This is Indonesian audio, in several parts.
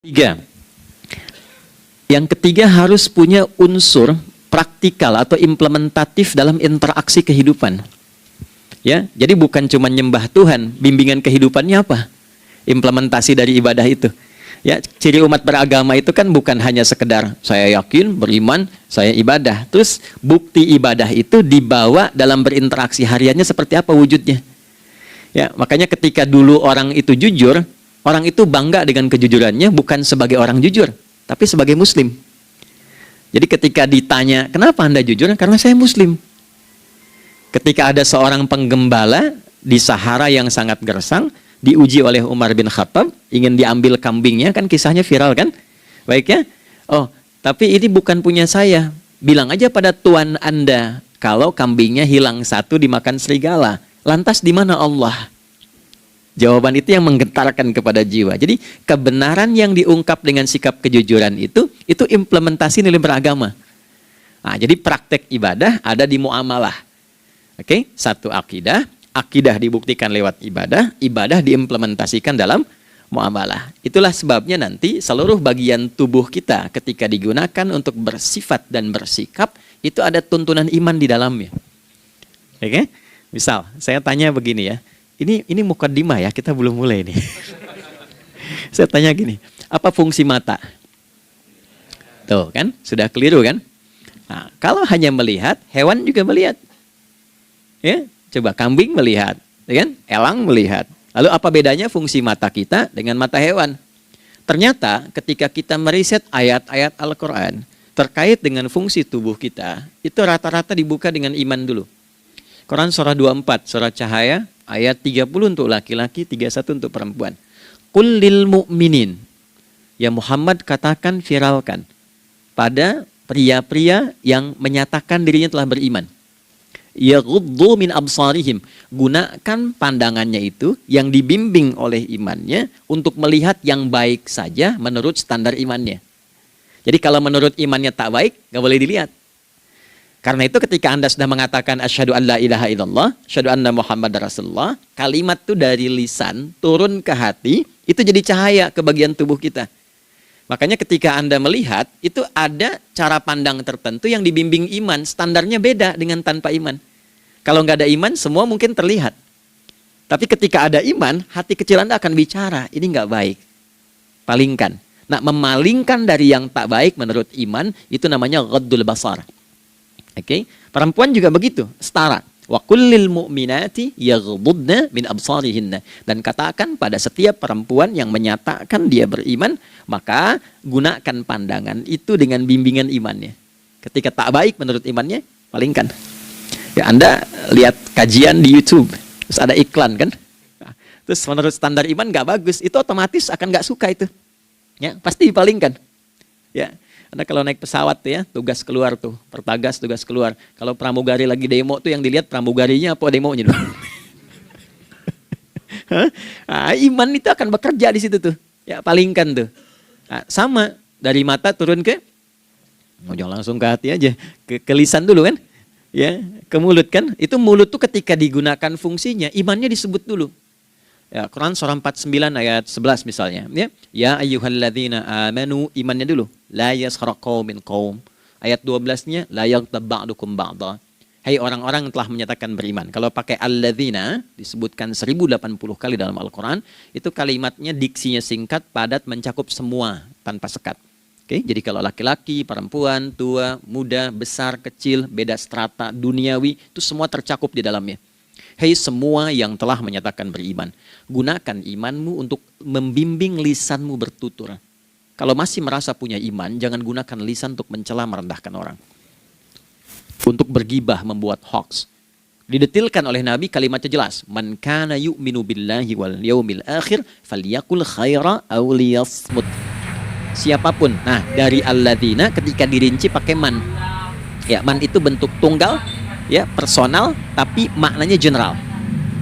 Tiga. Yang ketiga harus punya unsur praktikal atau implementatif dalam interaksi kehidupan. Ya, jadi bukan cuma nyembah Tuhan, bimbingan kehidupannya apa? Implementasi dari ibadah itu. Ya, ciri umat beragama itu kan bukan hanya sekedar saya yakin, beriman, saya ibadah. Terus bukti ibadah itu dibawa dalam berinteraksi hariannya seperti apa wujudnya. Ya, makanya ketika dulu orang itu jujur, orang itu bangga dengan kejujurannya bukan sebagai orang jujur, tapi sebagai muslim. Jadi ketika ditanya, kenapa Anda jujur? Karena saya muslim. Ketika ada seorang penggembala di Sahara yang sangat gersang, diuji oleh Umar bin Khattab, ingin diambil kambingnya, kan kisahnya viral kan? Baik ya? Oh, tapi ini bukan punya saya. Bilang aja pada tuan Anda, kalau kambingnya hilang satu dimakan serigala. Lantas di mana Allah? Jawaban itu yang menggetarkan kepada jiwa. Jadi kebenaran yang diungkap dengan sikap kejujuran itu implementasi nilai beragama. Nah, jadi praktek ibadah ada di muamalah. Oke, satu akidah, akidah dibuktikan lewat ibadah, ibadah diimplementasikan dalam muamalah. Itulah sebabnya nanti seluruh bagian tubuh kita ketika digunakan untuk bersifat dan bersikap, itu ada tuntunan iman di dalamnya. Oke? Misal, saya tanya begini ya. Ini mukaddimah ya, kita belum mulai nih. Saya tanya gini, apa fungsi mata? Tuh kan, sudah keliru kan? Nah, kalau hanya melihat, hewan juga melihat. Ya, coba kambing melihat, ya kan? Elang melihat. Lalu apa bedanya fungsi mata kita dengan mata hewan? Ternyata ketika kita meriset ayat-ayat Al-Quran terkait dengan fungsi tubuh kita, itu rata-rata dibuka dengan iman dulu. Quran surah 24, surah Cahaya, ayat 30 untuk laki-laki, 31 untuk perempuan. Qul lil mu'minin. Ya Muhammad katakan, viralkan pada pria-pria yang menyatakan dirinya telah beriman. Yaghuddu min absarihim. Gunakan pandangannya itu yang dibimbing oleh imannya untuk melihat yang baik saja menurut standar imannya. Jadi kalau menurut imannya tak baik, nggak boleh dilihat. Karena itu ketika Anda sudah mengatakan asyhadu an la ilaha illallah, asyhadu anna Muhammad Rasulullah, kalimat itu dari lisan turun ke hati, itu jadi cahaya ke bagian tubuh kita. Makanya ketika Anda melihat, itu ada cara pandang tertentu yang dibimbing iman, standarnya beda dengan tanpa iman. Kalau nggak ada iman, semua mungkin terlihat. Tapi ketika ada iman, hati kecil Anda akan bicara, ini nggak baik. Palingkan. Nah, memalingkan dari yang tak baik menurut iman, itu namanya ghaddul basar. Oke, perempuan juga begitu, setara. Wa kullil mu'minati yaghdudna min absarihinna. Dan katakan pada setiap perempuan yang menyatakan dia beriman, maka gunakan pandangan itu dengan bimbingan imannya. Ketika tak baik menurut imannya, palingkan. Ya, Anda lihat kajian di YouTube, terus ada iklan kan? Nah, terus menurut standar iman nggak bagus, itu otomatis akan nggak suka itu. Ya, pasti dipalingkan. Ya. Anda kalau naik pesawat tuh ya, tugas keluar tuh, pertagas tugas keluar. Kalau pramugari lagi demo tuh yang dilihat pramugarinya apa demonya dulu. Nah, iman itu akan bekerja di situ tuh. Ya, palingkan tuh. Nah, sama dari mata turun ke, jangan langsung ke hati aja, ke lisan dulu kan? Ya, ke mulut kan? Itu mulut tuh ketika digunakan fungsinya, imannya disebut dulu. Ya, Quran surah 49 ayat 11 misalnya. Ya ayyuhalladzina amanu, imannya dulu. La yaskhar qaumin qaum. Ayat 12-nya la yaghtab ba'dukum ba'dha. Hai orang-orang yang telah menyatakan beriman. Kalau pakai alladzina disebutkan 1080 kali dalam Al-Quran, itu kalimatnya diksinya singkat, padat, mencakup semua tanpa sekat. Oke, jadi kalau laki-laki, perempuan, tua, muda, besar, kecil, beda strata, duniawi, itu semua tercakup di dalamnya. Hei semua yang telah menyatakan beriman, gunakan imanmu untuk membimbing lisanmu bertutur. Kalau masih merasa punya iman, jangan gunakan lisan untuk mencela, merendahkan orang. Untuk bergibah, membuat hoax. Didetilkan oleh Nabi kalimatnya jelas. Man kana yu'minu billahi wal yaumil akhir, falyakul khaira aw liyasmut. Siapapun. Nah, dari alladzina ketika dirinci pakai man. Ya, man itu bentuk tunggal. Ya, personal, tapi maknanya general.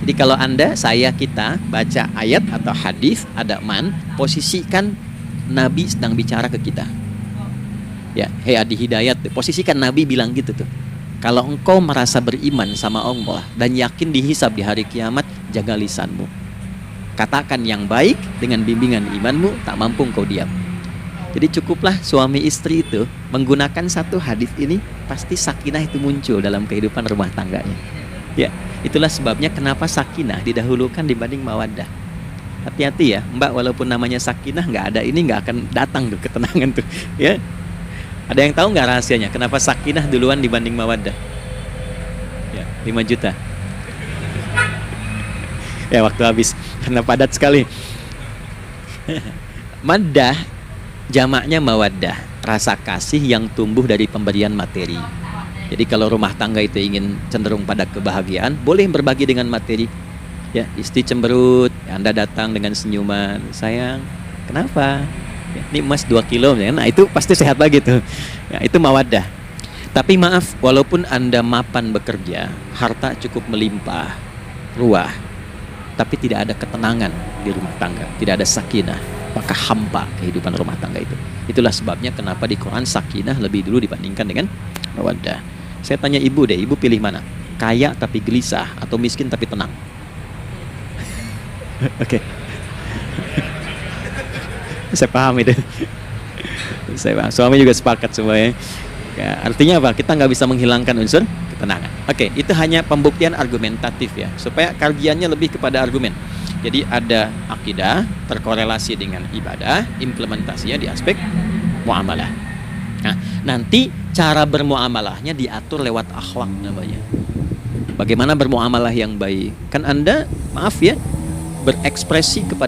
Jadi kalau Anda, saya, kita baca ayat atau hadis ada man, posisikan Nabi sedang bicara ke kita. Ya, hei Adi Hidayat, posisikan Nabi bilang gitu tuh. Kalau engkau merasa beriman sama Allah dan yakin dihisab di hari kiamat, jaga lisanmu. Katakan yang baik dengan bimbingan imanmu, tak mampu engkau diam. Jadi cukuplah suami istri itu menggunakan satu hadis ini, pasti sakinah itu muncul dalam kehidupan rumah tangganya. Ya, itulah sebabnya kenapa sakinah didahulukan dibanding mawaddah. Hati-hati ya, Mbak, walaupun namanya sakinah, nggak ada ini nggak akan datang tuh ketenangan tuh. Ya, ada yang tahu nggak rahasianya? Kenapa sakinah duluan dibanding mawaddah? Ya, 5 juta. Ya, waktu habis karena padat sekali. Maddah jamaknya mawaddah, rasa kasih yang tumbuh dari pemberian materi. Jadi kalau rumah tangga itu ingin cenderung pada kebahagiaan, boleh berbagi dengan materi. Ya, istri cemberut, Anda datang dengan senyuman, sayang, kenapa? Ya, ini emas 2 kilo, ya. Nah itu pasti sehat lagi tuh. Ya, itu mawaddah. Tapi maaf, walaupun Anda mapan bekerja, harta cukup melimpah, ruah, tapi tidak ada ketenangan di rumah tangga, tidak ada sakinah, maka hampa kehidupan rumah tangga itu. Itulah sebabnya kenapa di Quran sakinah lebih dulu dibandingkan dengan mawaddah. Saya tanya ibu deh, ibu pilih mana? Kaya tapi gelisah atau miskin tapi tenang? Oke. Saya paham itu. Saya paham. Suami juga sepakat semuanya. Ya, artinya apa? Kita nggak bisa menghilangkan unsur ketenangan. Oke, itu hanya pembuktian argumentatif ya, supaya kajiannya lebih kepada argumen. Jadi ada akidah terkorelasi dengan ibadah, implementasinya di aspek muamalah. Nah, nanti cara bermuamalahnya diatur lewat akhlak namanya. Bagaimana bermuamalah yang baik? Kan Anda, maaf ya, berekspresi kepada